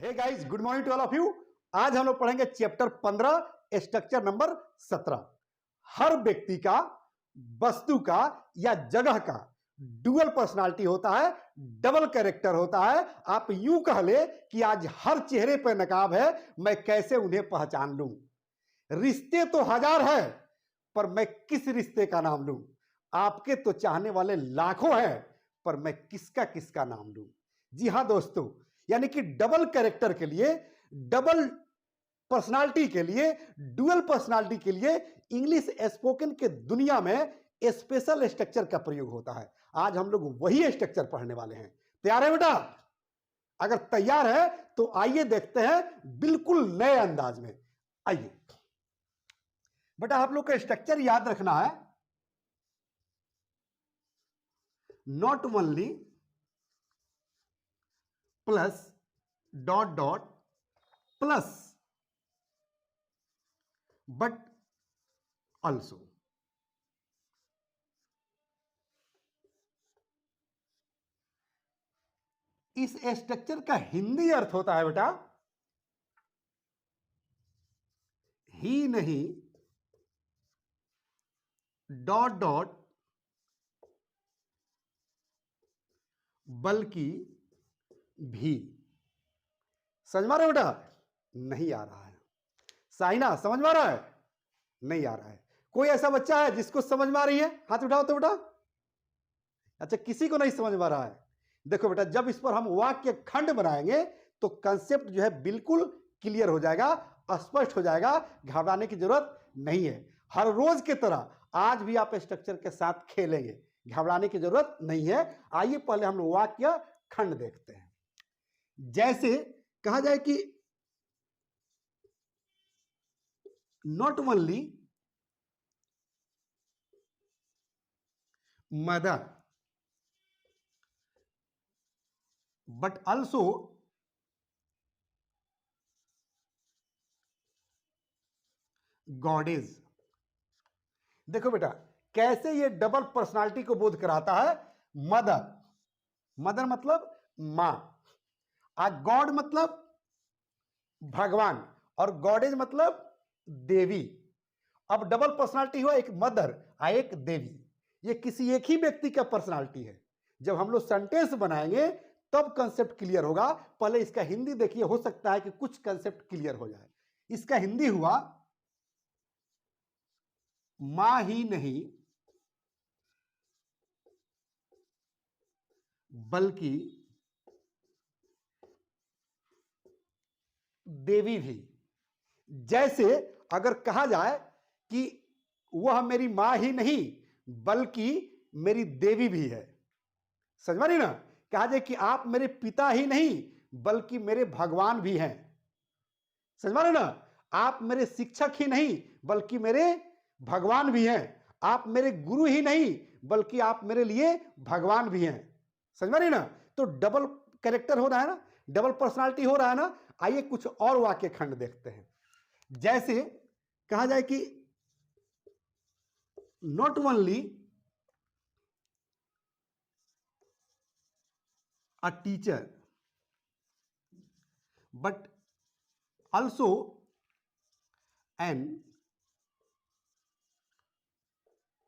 Hey guys, good morning to all of you. आज हम लोग पढ़ेंगे चैप्टर 15, स्ट्रक्चर नंबर 17। हर व्यक्ति का, वस्तु का या जगह का डुअल पर्सनालिटी होता है, डबल कैरेक्टर होता है। आप यूं कह ले कि आज हर चेहरे पर नकाब है, मैं कैसे उन्हें पहचान लूं। रिश्ते तो हजार है, पर मैं किस रिश्ते का नाम लूं। आपके तो चाहने वाले लाखों हैं, पर मैं किसका किसका नाम लूं। जी हां दोस्तों, यानी कि डबल कैरेक्टर के लिए, डबल पर्सनालिटी के लिए, डुअल पर्सनालिटी के लिए इंग्लिश स्पोकन के दुनिया में स्पेशल स्ट्रक्चर का प्रयोग होता है। आज हम लोग वही स्ट्रक्चर पढ़ने वाले हैं। तैयार है बेटा? अगर तैयार है तो आइए देखते हैं बिल्कुल नए अंदाज में। आइए बेटा, आप लोग का स्ट्रक्चर याद रखना है। Not only plus dot dot plus but also. इस स्ट्रक्चर का हिंदी अर्थ होता है बेटा, ही नहीं डॉट डॉट बल्कि भी। समझ में आ रहा है बेटा? नहीं आ रहा है। साइना समझ में आ रहा है? नहीं आ रहा है। कोई ऐसा बच्चा है जिसको समझ में आ रही है? हाथ उठाओ तो बेटा। अच्छा, किसी को नहीं समझ में आ रहा है? देखो बेटा, जब इस पर हम वाक्य खंड बनाएंगे तो कंसेप्ट जो है बिल्कुल क्लियर हो जाएगा, स्पष्ट हो जाएगा। घबराने की जरूरत नहीं है। हर रोज की तरह आज भी आप स्ट्रक्चर के साथ खेलेंगे, घबराने की जरूरत नहीं है। आइए पहले हम वाक्य खंड देखते हैं। जैसे कहा जाए कि not only mother but also goddess. देखो बेटा, कैसे ये डबल पर्सनालिटी को बोध कराता है। मदर, मदर मतलब मां, और गॉड मतलब भगवान, और गॉडेज मतलब देवी। अब डबल पर्सनालिटी हुआ, एक मदर और एक देवी। ये किसी एक ही व्यक्ति का पर्सनालिटी है। जब हम लोग सेंटेंस बनाएंगे तब कंसेप्ट क्लियर होगा। पहले इसका हिंदी देखिए, हो सकता है कि कुछ कंसेप्ट क्लियर हो जाए। इसका हिंदी हुआ, मां ही नहीं बल्कि देवी भी। जैसे अगर कहा जाए कि वह मेरी मां ही नहीं बल्कि मेरी देवी भी है। समझ में नहीं ना? कहा जाए कि आप मेरे पिता ही नहीं बल्कि मेरे भगवान भी हैं। समझ में ना? आप मेरे शिक्षक ही नहीं बल्कि मेरे भगवान भी हैं। आप मेरे गुरु ही नहीं बल्कि आप मेरे लिए भगवान भी हैं। समझ में नहीं ना? तो डबल कैरेक्टर हो रहा है ना, डबल पर्सनालिटी हो रहा है ना। आइए कुछ और वाक्य खंड देखते हैं। जैसे कहा जाए कि not only a teacher but also an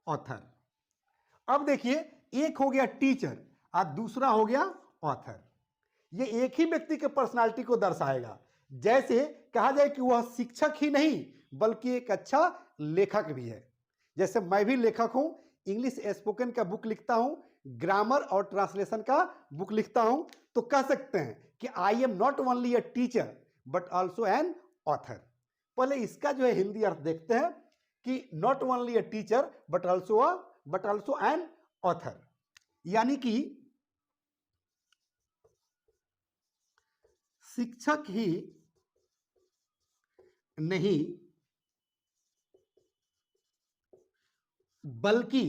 author. अब देखिए, एक हो गया टीचर और दूसरा हो गया ऑथर। ये एक ही व्यक्ति के पर्सनालिटी को दर्शाएगा। जैसे कहा जाए कि वह शिक्षक ही नहीं बल्कि एक अच्छा लेखक भी है। जैसे मैं भी लेखक हूं, इंग्लिश स्पोकन का बुक लिखता हूं, ग्रामर और ट्रांसलेशन का बुक लिखता हूं। तो कह सकते हैं कि I am not only a teacher but also an author. पहले इसका जो है हिंदी अर्थ देखते हैं कि not only a teacher but also an author, यानी कि शिक्षक ही नहीं बल्कि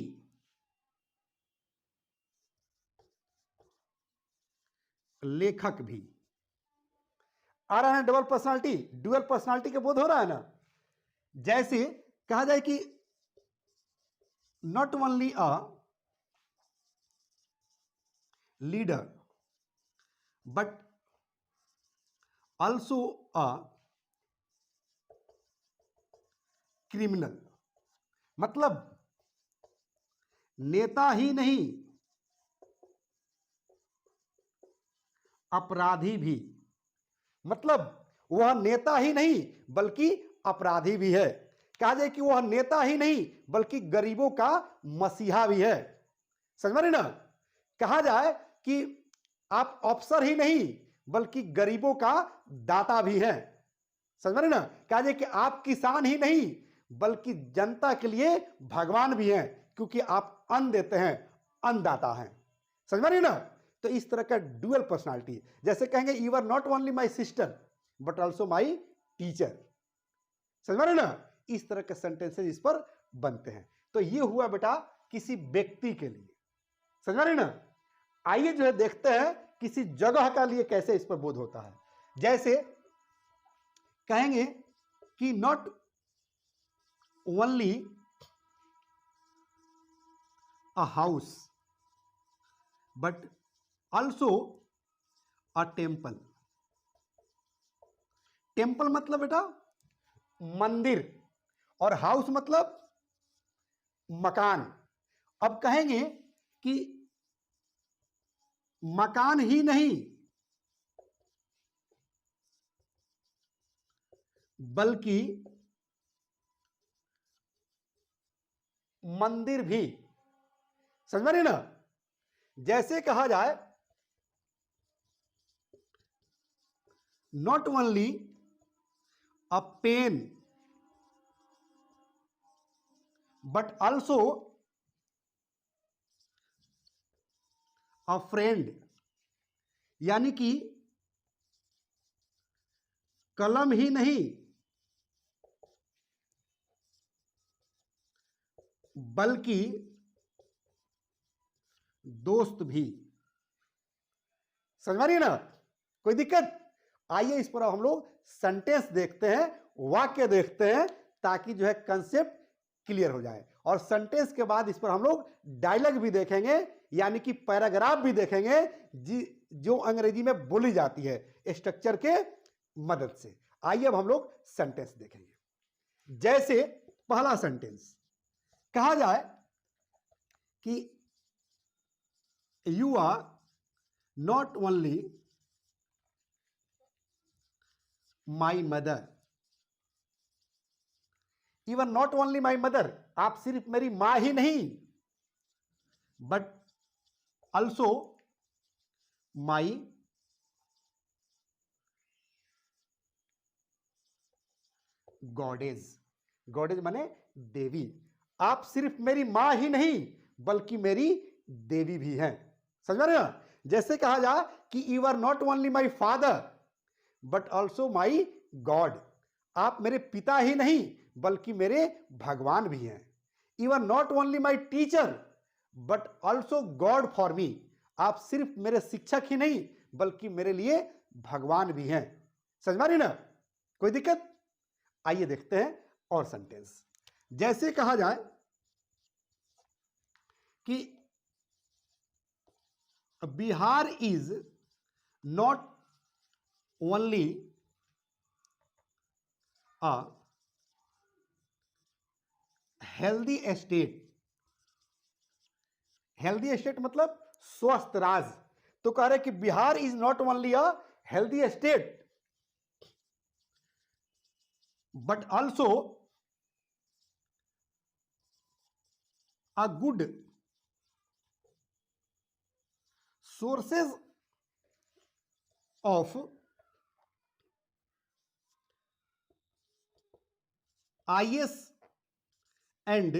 लेखक भी। आ रहा है डबल पर्सनालिटी, डुअल पर्सनालिटी का बोध हो रहा है ना। जैसे कहा जाए कि not only a leader but also a criminal, मतलब नेता ही नहीं अपराधी भी, मतलब वह नेता ही नहीं बल्कि अपराधी भी है। कहा जाए कि वह नेता ही नहीं बल्कि गरीबों का मसीहा भी है। समझ में ना? कहा जाए कि आप अफसर ही नहीं बल्कि गरीबों का दाता भी है। समझ में ना? कहा जाए कि आप किसान ही नहीं बल्कि जनता के लिए भगवान भी हैं, क्योंकि आप अन्न देते हैं, अन्नदाता हैं। समझ में ना? तो इस तरह का डुअल पर्सनालिटी, जैसे कहेंगे you are not only my sister but also my teacher. समझ में ना? इस तरह के सेंटेंसेस इस पर बनते हैं। तो ये हुआ बेटा किसी व्यक्ति के लिए। समझ में ना? आइए जो है देखते हैं किसी जगह का लिए कैसे इस पर बोध होता है। जैसे कहेंगे कि not only a house but also a temple. Temple मतलब बेटा मंदिर, और हाउस मतलब मकान। अब कहेंगे कि मकान ही नहीं बल्कि मंदिर भी। समझ में ना? जैसे कहा जाए not only a pen but also a friend, यानी कि कलम ही नहीं बल्कि दोस्त भी। समझ में ना? कोई दिक्कत? आइए इस पर हम लोग सेंटेंस देखते हैं, वाक्य देखते हैं, ताकि जो है कंसेप्ट क्लियर हो जाए। और सेंटेंस के बाद इस पर हम लोग डायलॉग भी देखेंगे, यानी कि पैराग्राफ भी देखेंगे जो अंग्रेजी में बोली जाती है स्ट्रक्चर के मदद से। आइए अब हम लोग सेंटेंस देखेंगे। जैसे पहला सेंटेंस कहा जाए कि you are not only my mother. You are not only my mother, आप सिर्फ मेरी मां ही नहीं but also my goddess. Goddess माने देवी। आप सिर्फ मेरी मां ही नहीं बल्कि मेरी देवी भी हैं। समझ में ना? जैसे कहा जाए कि you are not only my father but also my God. आप मेरे पिता ही नहीं बल्कि मेरे भगवान भी हैं। You are not only my teacher but also God for me. आप सिर्फ मेरे शिक्षक ही नहीं बल्कि मेरे लिए भगवान भी हैं। समझ में ना? कोई दिक्कत? आइए देखते हैं और सेंटेंस। जैसे कहा जाए कि Bihar is not only a healthy state. Healthy state मतलब स्वस्थ राज्य। तो कह रहे कि Bihar is not only a healthy state but also a good sources of IAS and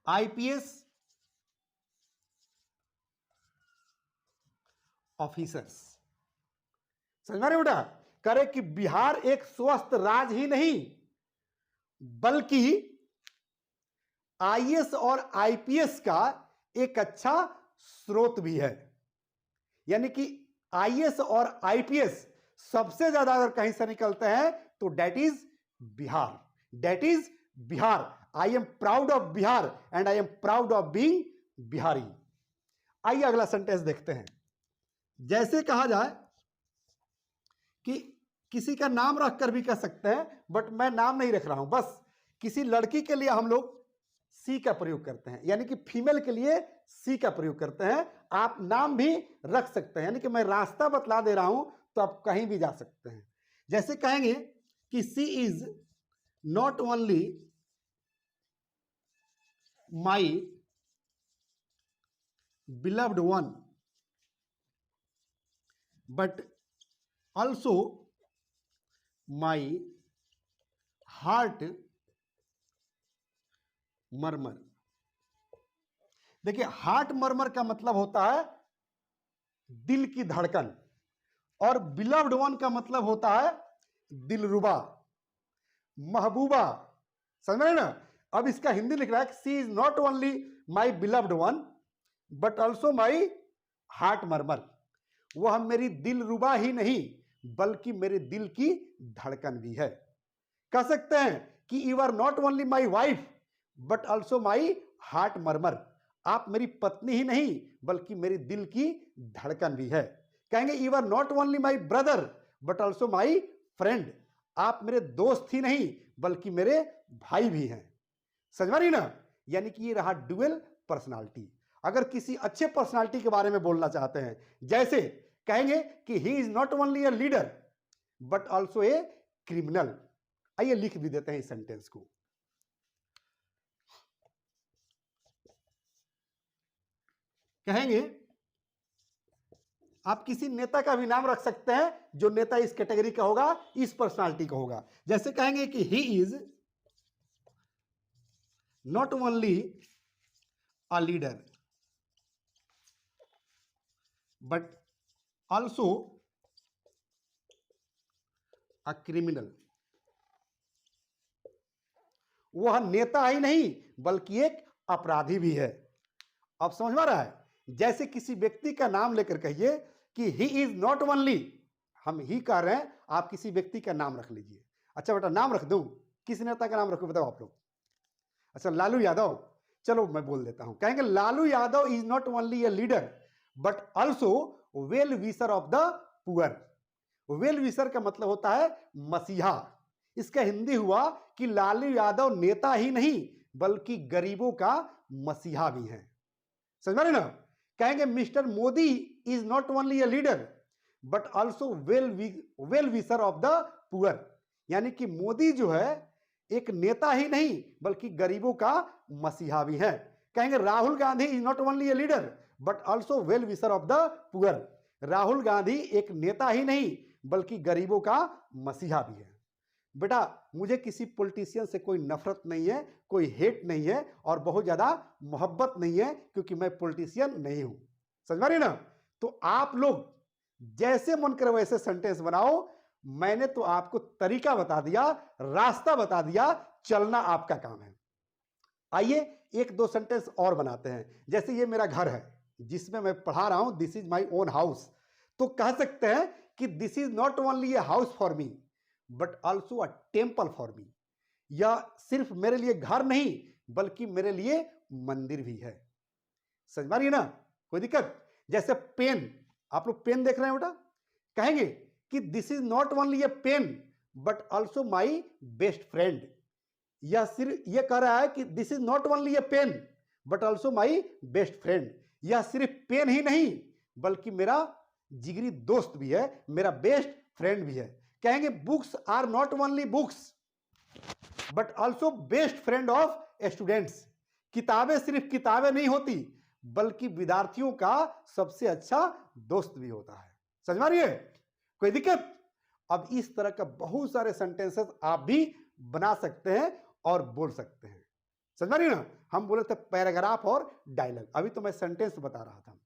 IPS officers. समझ में बेटा? करे कि बिहार एक स्वस्थ राज्य ही नहीं बल्कि IAS और IPS का एक अच्छा स्रोत भी है। यानी कि IAS और IPS सबसे ज्यादा अगर कहीं से निकलते हैं तो that is Bihar. That is Bihar. I am proud of Bihar and I am proud of being Bihari. आइए अगला सेंटेंस देखते हैं। जैसे कहा जाए कि किसी का नाम रखकर भी कह सकते हैं, बट मैं नाम नहीं रख रहा हूं, बस किसी लड़की के लिए हम लोग सी का प्रयोग करते हैं, यानी कि फीमेल के लिए सी का प्रयोग करते हैं। आप नाम भी रख सकते हैं, यानी कि मैं रास्ता बतला दे रहा हूं तो आप कहीं भी जा सकते हैं। जैसे कहेंगे कि she is not only my beloved one but also my heart murmur. देखिए, हार्ट मरमर का मतलब होता है दिल की धड़कन, और बिलव्ड वन का मतलब होता है दिलरुबा, महबूबा। समझ रहे ना? अब इसका हिंदी लिख रहा है, she is not only my beloved one but also my heart murmur. वह मेरी दिलरुबा ही नहीं बल्कि मेरे दिल की धड़कन भी है। कह सकते हैं कि you are not only my wife but also my heart murmur. आप मेरी पत्नी ही नहीं बल्कि मेरी दिल की धड़कन भी है। कहेंगे you are not only my brother but also my friend. आप मेरे दोस्त ही नहीं बल्कि मेरे भाई भी हैं। समझ रही ना? यानी कि ये रहा डुअल पर्सनालिटी। अगर किसी अच्छे पर्सनालिटी के बारे में बोलना चाहते हैं, जैसे कहेंगे कि he is not only a leader but also a criminal. आइए लिख भी देते हैं इस सेंटेंस को। कहेंगे आप किसी नेता का भी नाम रख सकते हैं, जो नेता इस कैटेगरी का होगा, इस पर्सनालिटी का होगा। जैसे कहेंगे कि he is not only a leader but also a criminal. वह नेता ही नहीं बल्कि एक अपराधी भी है। अब समझ में रहा है? जैसे किसी व्यक्ति का नाम लेकर कहिए कि ही इज नॉट ओनली, हम ही कह रहे हैं, आप किसी व्यक्ति का नाम रख लीजिए। अच्छा बेटा, नाम रख दूं? किस नेता का नाम रखूं बताओ आप लोग? अच्छा, लालू यादव। चलो मैं बोल देता हूं। कहेंगे Lalu Yadav is not only a leader but also well wisher of the poor. Well wisher का मतलब होता है मसीहा। इसका हिंदी हुआ कि लालू यादव नेता ही नहीं बल्कि गरीबों का मसीहा भी है। समझ रहे ना? कहेंगे mister Modi is not only a leader but also well wisher of the poor. यानी कि मोदी जो है एक नेता ही नहीं बल्कि गरीबों का मसीहा भी है। कहेंगे Rahul Gandhi is not only a leader but also well wisher of the poor. Rahul Gandhi एक नेता ही नहीं बल्कि गरीबों का मसीहा भी है। बेटा, मुझे किसी पॉलिटिशियन से कोई नफरत नहीं है, कोई हेट नहीं है और बहुत ज्यादा मोहब्बत नहीं है, क्योंकि मैं पॉलिटिशियन नहीं हूं। समझ रही ना? तो आप लोग जैसे मन करे वैसे सेंटेंस बनाओ। मैंने तो आपको तरीका बता दिया, रास्ता बता दिया, चलना आपका काम है। आइए एक दो सेंटेंस और बनाते हैं। जैसे ये मेरा घर है जिसमें मैं पढ़ा रहा हूं, this is my own house. तो कह सकते हैं कि this is not only a house for me but also a temple for me. यह सिर्फ मेरे लिए घर नहीं बल्कि मेरे लिए मंदिर भी है। समझ मारिए ना? कोई दिक्कत? जैसे पेन, आप लोग पेन देख रहे हैं बेटा, कहेंगे कि this is not only A pen but also my best friend. यह सिर्फ यह कह रहा है कि this is not only A pen but also my best friend. यह सिर्फ पेन ही नहीं बल्कि मेरा जिगरी दोस्त भी है, मेरा बेस्ट फ्रेंड भी है। कहेंगे books are not only books but also best friend of students. किताबें सिर्फ किताबें नहीं होती बल्कि विद्यार्थियों का सबसे अच्छा दोस्त भी होता है। समझ में आ रही है? कोई दिक्कत? अब इस तरह का बहुत सारे सेंटेंसेस आप भी बना सकते हैं और बोल सकते हैं। समझ में आ रही है ना? हम बोले थे पैराग्राफ और डायलॉग, अभी तो मैं सेंटेंस बता रहा था।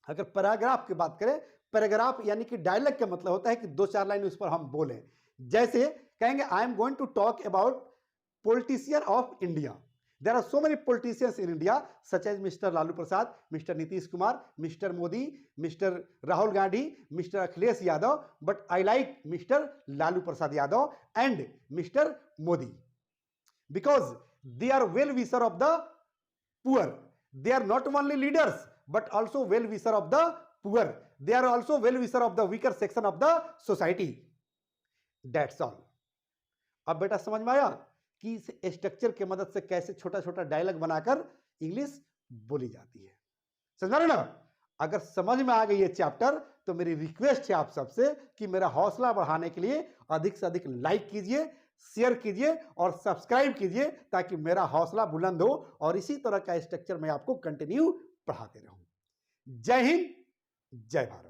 अगर पैराग्राफ की बात करें, पैराग्राफ यानी कि डायलॉग का मतलब होता है कि दो चार लाइन उस पर हम बोलें। जैसे कहेंगे I am going to talk about politician of India. There are so many politicians in India such as mister Lalu Prasad, mister Nitish Kumar, mister Modi, mister Rahul Gandhi, mister Akhilesh Yadav, but I like mister Lalu Prasad Yadav and mister Modi because they are well wisher of the poor. They are not only leaders but also well wisher of the poor. They are also well wisher of the weaker section of the society. That's all. अब बेटा समझ में आया कि इस structure के मदद से कैसे छोटा छोटा डायलॉग बनाकर इंग्लिश बोली जाती है। समझ रहे ना? अगर समझ में आ गई ये चैप्टर तो मेरी रिक्वेस्ट है आप सबसे कि मेरा हौसला बढ़ाने के लिए अधिक से अधिक लाइक कीजिए, शेयर कीजिए और सब्सक्राइब कीजिए ताकि मेरा हौसला बुलंद हो और इसी तरह का स्ट्रक्चर मैं आपको कंटिन्यू पढ़ाते रहूं। जय हिंद, जय भारत।